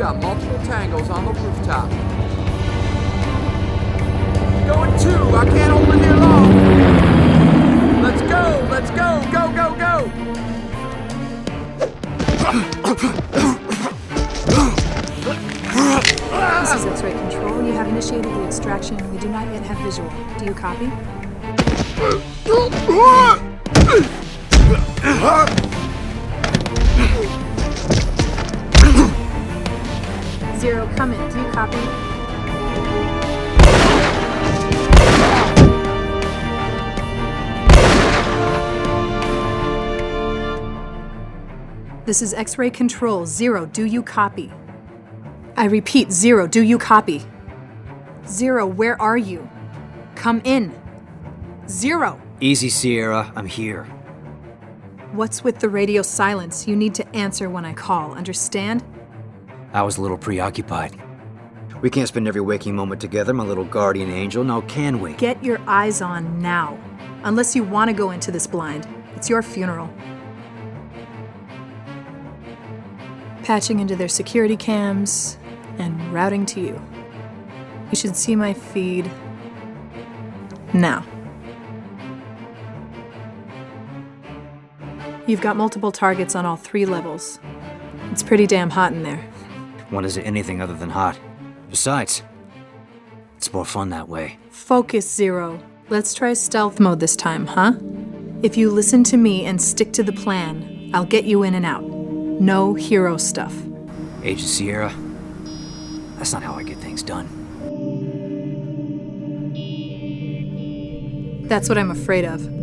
got multiple tangles on the rooftop. Going 2, I can't hold it here long. Let's go, let's go, go, go, go. This is X-ray control. You have initiated the extraction. We do not yet have visual. Do you copy? Zero, come in. Do you copy? This is X-ray control. Zero, do you copy? I repeat, Zero, do you copy? Zero, where are you? Come in. Zero! Easy, Sierra. I'm here. What's with the radio silence? You need to answer when I call, understand? I was a little preoccupied. We can't spend every waking moment together, my little guardian angel, now can we? Get your eyes on now. Unless you want to go into this blind. It's your funeral. Patching into their security cams and routing to you. You should see my feed now. You've got multiple targets on all 3 levels. It's pretty damn hot in there. One isn't anything other than hot. Besides, it's more fun that way. Focus, Zero. Let's try stealth mode this time, huh? If you listen to me and stick to the plan, I'll get you in and out. No hero stuff. Agent Sierra, that's not how I get things done. That's what I'm afraid of.